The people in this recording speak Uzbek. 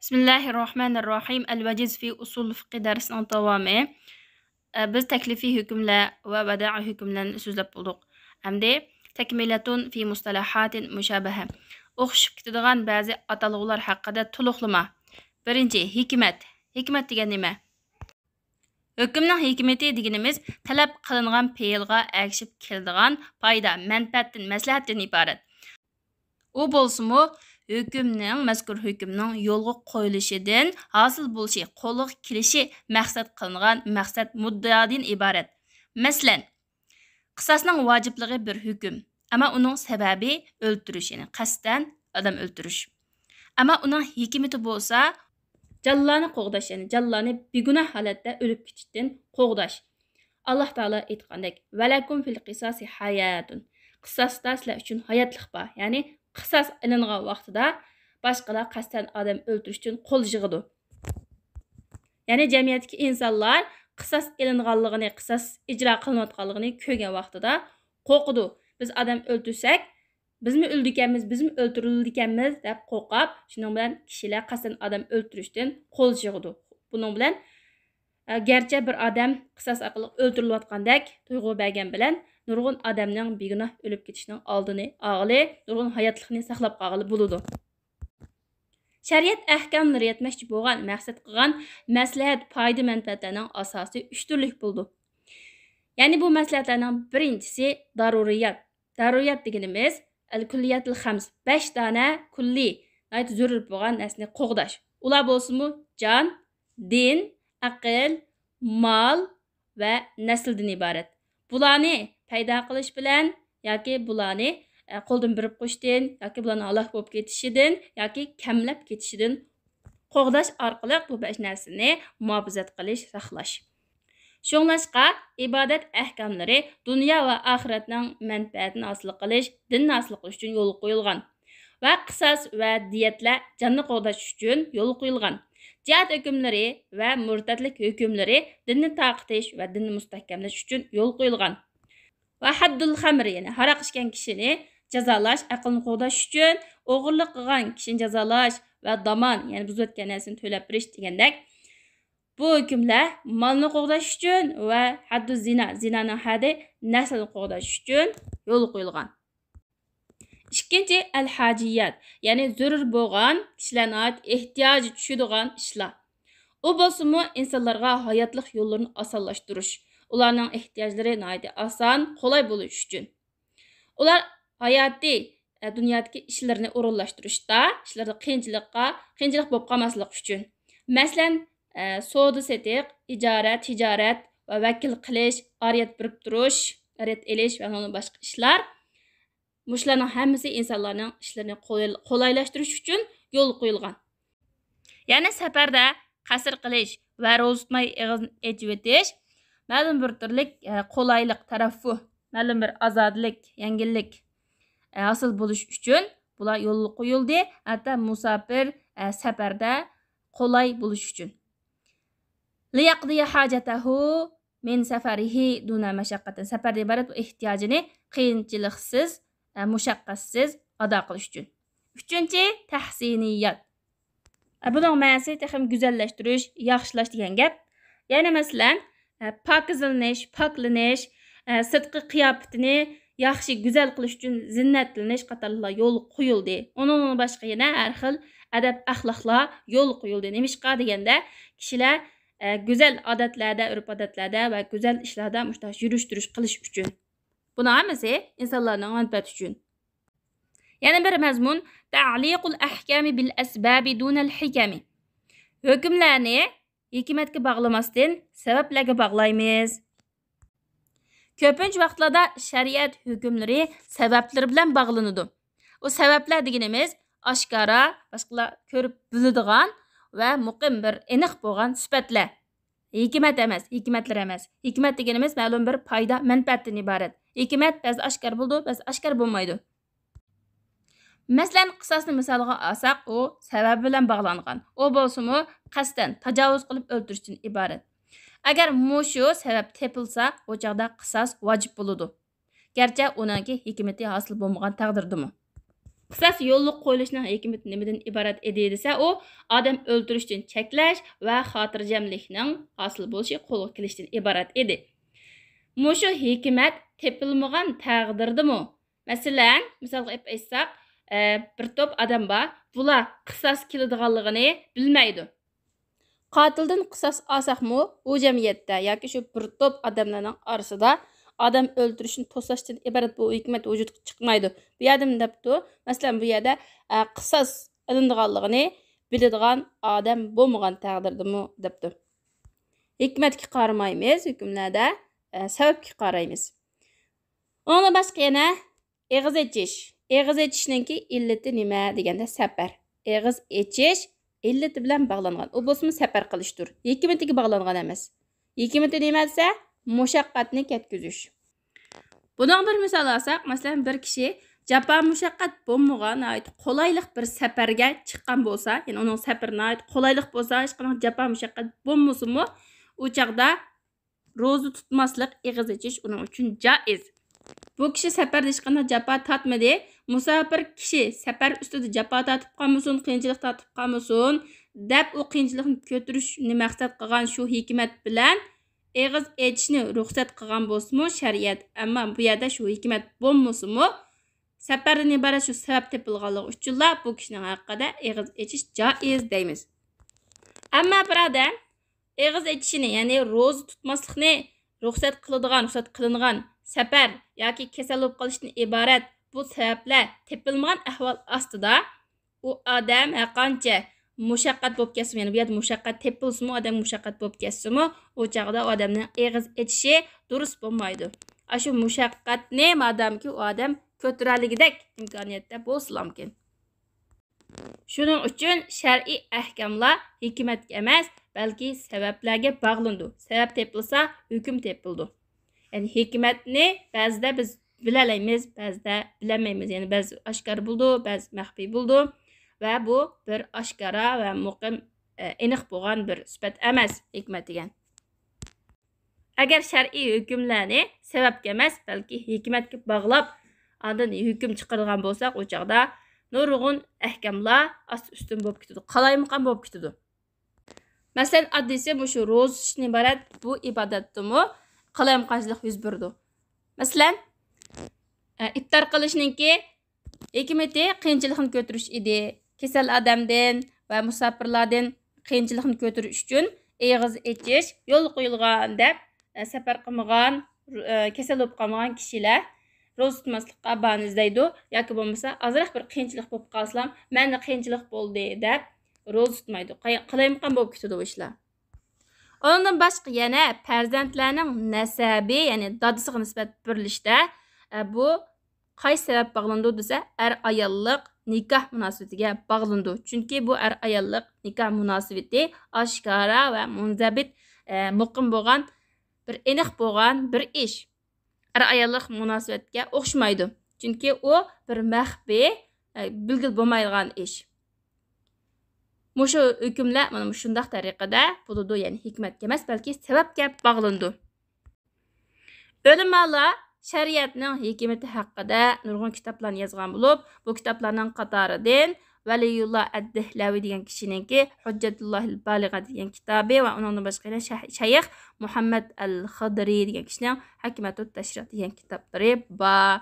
Bismillahirrahmanirrahim. El-Veciz fi usul fıkhi dersinin davamı. Biz teklifi hükümler ve vada'i hükümlerini sözlep bulduk. Hamdi tekmilatun fi mustalahatin müşabehe. O'xshib ketadigan ba'zi atalg'ular haqida to'liqlama. Birinchi, hikmat. Hikmat degan nima? Hükümning hikmeti deganimiz talab qilingan fe'lga ergishib keladigan foyda, manfaatdan, maslahatdan iborat. U bo'lsa-mu hükümning mazkur hükümning yo'lga qo'yilishidan hosil bo'lishi, qo'lga kelishi maqsad qilingan maqsad muddaodan iborat. Masalan, qisosning vojibligi bir hukm, ammo uning sababi o'ltirish, ya'ni qasddan odam o'ltirish. Ammo uning hikmati bo'lsa, jallarni qo'g'dash, ya'ni jallarni begunoh holatda o'lib ketishdan qo'g'dash. Alloh taolo aytgandek: "Valakum fil qisasi hayatun." Qisosda sizlar uchun hayotlik bor, ya'ni qisos ilingan vaqtida boshqalar qasddan odam o'ltirish uchun qo'l yig'idi. Ya'ni jamiyatdagi insonlar qisos ilinganligini, qisos ijro qilinayotganligini ko'rgan vaqtida qo'rqidi. Biz odam o'ltirsak, bizmi o'ldikanmiz, bizmi o'ltirildikanmiz deb qo'rqib, shuning bilan kishilar qasddan odam o'ltirishdan qo'l yig'idi. Buning bilan garchi bir odam qisos orqali o'ltirilayotgandek tuyg'u bergan bilan nurg'un odamning begunoh o'lib ketishining oldini olg'ili, nurg'un hayotlikni saqlab qolg'ili bo'ladi. Shariat ahkomlari yetmoqchi bo'lgan, maqsad qilgan maslahat, foyda, manfaatlarning asosi 3 turlik bo'ldi. Ya'ni bu maslahatlarning birinchisi daruriyat. Daruriyat deganimiz al-kulliyatul khams, 5 dona kulli, ayt zarur bo'lgan narsani qo'g'dash. Ular bo'lsa-mu jon, din, aql, mol va nasldan iborat. Bularni paydo qilish bilan yoki bularni qo'ldan birib qo'yishdan yoki bularni halok bo'lib ketishidan yoki kamlab ketishidan qo'g'dash orqali bu 5 narsani muhofazat qilish, saqlash. Shunglashqa ibodat ahkomlari dunyo va oxiratning manfaatini hosil qilish, dinni hosil qilish uchun yo'l qo'yilgan va qisos va diyatlar jonni qo'g'dash uchun yo'l qo'yilgan. Jihad hukmlari va murtadlik hukmlari dinni taqitish va dinni mustahkamlash uchun yo'l qo'yilgan. Va haddul xamri, ya'ni haroq ichgan kishini jazolash, aqlni qo'g'dash uchun o'g'irlik qilgan kishini jazolash va damon, ya'ni buzayotgan narsani to'lab berish degandek bu hukmlar molni qo'g'dash uchun va haddu zina, zinaning haddi naslni qo'g'dash uchun yo'l qo'yilgan. Ikkinchi al-hajiyat, ya'ni zarur bo'lgan kishilarning ehtiyoji tushadigan ishlar. U bo'lsa-mu insonlarga hayotlik yo'llarini osonlashtirish, ularning ehtiyojlari oson, qulay bo'lish uchun. Ular hayotiy dunyodagi ishlarni o'rinlashtirishda, ishlarda qiyinchilik bo'lib qolmaslik uchun. Masalan, savdo setiq, ijorat, tijorat va vakil qilish, ariyat birib turish, ariyat elish va boshqa ishlar. Mushlarning hammasi insonlarning ishlarini qo'laylashtirish uchun yo'l qo'yilgan. Ya'ni safarda qasr qilish va ro'za tutmay og'izni ochib o'tish ma'lum bir turlik qo'laylik, taraffuh, ma'lum bir ozodlik, yengillik hosil bo'lish uchun bular yo'l qo'yildi. Hatto musafir safarda qulay bo'lish uchun. Liyaqdiya hajatahu min safarihi duna mashaqqatin. Safarda iborat ehtiyojini qiyinchiliksiz, mushaqqatsiz ado qilish uchun. Uchinchi tahsiniyat. Buning ma'nosi ham go'zallashtirish, yaxshilash degan gap. Ya'ni masalan, pokizlanish, poklanish, sirtqi qiyofatini yaxshi, go'zal qilish uchun zinnatlanish qatorlar yo'l qo'yildi. Uning boshqa yana har xil adab, axloqlar yo'l qo'yildi. Nimishqa deganda kishilar go'zal odatlarda, urf-odatlarda va go'zal ishlarda mushtash yurish-turish qilish uchun. Buni hammasi insonlarning manfaati uchun. Yana bir mazmun ta'liqul ahkami bil asbabi dunal hikami. Hukmlarni hikmatga bog'lamasdan sabablarga bog'laymiz. Ko'pincha vaqtlarda shariat hukmlari sabablar bilan bog'lanadi. O sabablar deganimiz oshkora, boshqalar ko'rib biladigan va muqim bir aniq bo'lgan sifatlar. Hikmat emas, hikmatlar emas. Hikmat deganimiz ma'lum bir foyda, manfaatdan iborat. Hikmat ba'zi oshkor bo'ldi, ba'zi oshkor bo'lmaydi. Masalan, qisosni misoliga olsak, u sabab bilan bog'langan. U bo'lsa-mu qasddan tajovuz qilib o'ltirishdan iborat. Agar mushu sabab tepilsa, o chaqda qisos vojib bo'ladi. Garchi uningki hikmati hosil bo'lmagan taqdirdami. Qisas yo'lliq qo'yilishning hikmati nimadan iborat edi desa, u odam o'ldirishdan cheklash va xotirjamlikning hosil bo'lishi, qo'lga kelishdan iborat edi. Mushu hikmat tepilmagan taqdirdimi? Masalan, misolga aytsak, bir to'p odam bor, bular qisas keladiganligini bilmaydi. Qotildan qisas olsaqmi, u jamiyatda yoki shu bir to'p odamlarning orasida adam öldürüşünü toslashdan iborat bu hikmat vujudga chiqmaydi. Bu yerda debdi, masalan bu yerda qisas ilindiganligini biladigan odam bo'lmagan taqdirdami debdi. Hikmatga qaramaymiz, hukmlarda sababga qaraymiz. Ondan boshqa yana eg'iz echish. Eg'iz echishninki illati nima deganda safar. Eg'iz echish illati bilan bog'langan. U bo'lsa safar qilishdir. Hikmatiga bog'langan emas. Hikmati nima desa, mushaqqatni ketkizish. Bundan bir misal alsak, masalan bir kishi japa mushaqqat bo'lmagan, qolaylik bir safarga chiqqan bo'lsa, ya'ni uning safarina qolaylik bo'lsa, hech qanday japa mushaqqat bo'lmasimi, u chaqda ro'za tutmaslik, eg'iz echish uning uchun joiz. Bu kishi safarda hech qanday japa tatmadi, musafir kishi safar ustida japa tatib qolmasin, qiyinchilik tatib qolmasin deb u qiyinchilikni ko'tarishni maqsad qilgan shu hikmat bilan eg'iz echishni ruxsat qilgan bo'lsa-mu shariat, ammo bu yerda shu hikmat bo'lmasa-mu safardan iborat shu sabab tepilganligi uchunlar bu kishining haqqida eg'iz echish joiz deymiz. Ammo birodar, eg'iz echishni, ya'ni ro'za tutmaslikni ruxsat qilingan safar yoki kasal bo'lib qolishdan iborat bu sabablar tepilmagan ahvol ostida u odam qancha mushaqqat bo'lib ketsin, ya'ni bu yerda mushaqqat tepilsin-mi, odam mushaqqat bo'lib ketsin-mi, u chaqda odamning eg'iz echishi durust bo'lmaydi. Shu mushaqqatni madamki u odam ko'taraligidek imkoniyatda bo'lsa mumkin. Shuning uchun shar'iy ahkamlar hikmatga emas, balki sabablarga bog'landi. Sabab tepilsa, hukm tepildi. Ya'ni hikmatni ba'zida biz bilalaymiz, ba'zida bilmaymiz. Ya'ni ba'zi oshkor bo'ldi, ba'zi maxfiy bo'ldi. Va bu bir oshkora va muqim aniq bo'lgan bir sifat emas hikmat degan. Agar shar'iy hukmlarni sababga emas, balki hikmatga bog'lab, ondan hukm chiqargan bo'lsak, o chaqda nurg'un ahkamlar ust-ustin bo'lib ketadi, qalaymaqon bo'lib ketadi. Masalan, addisi shu ro'za tutishdan iborat bu ibodatdimi qalaymaqonchilik yuz berdi. Masalan, iftor qilishninki hikmati qiyinchilikni ko'tarish edi. Kasal odamdan va musofirlardan qiyinchilikni ko'tarish uchun eg'iz echish yo'l qo'yilgan deb safar qilmagan, kasal bo'lib qolmagan kishilar ro'za tutmaslikqa bahona izlaydi yoki bo'lmasa ozroq bir qiyinchilik bo'lib qolsam, menda qiyinchilik bo'ldi deb ro'za tutmaydi. Qalaymaqon bo'lib ketadi bu ishlar. Ondan boshqa yana farzandlarning nasabi, ya'ni dadasiga nisbat berilishda bu qaysi sabab bog'landi desa, ayollik nikoh munosabatiga bog'landi. Chunki bu ayollik nikoh munosabati oshkora va munzabit muqim bo'lgan, bir aniq bo'lgan bir ish. Ayollik munosabatga o'xshamaydi. Chunki u bir maxfiy, bilgil bo'lmaydigan ish. Mushu hukmlar mana shunday tariqada bo'ladi, ya'ni hikmatga emas, balki sababga bog'landi. Ulamolar shariatning hikmati haqida nurg'un kitoblarni yozgan bo'lib, bu kitoblarning qatoridan Valiyulloh ad-Dahlaviy degan kishiningki Hujjatullohil Baligha degan kitobi va undan boshqa Shayx Muhammad al-Xidri degan kishining Hikmatut Tashrih degan kitoblari bor.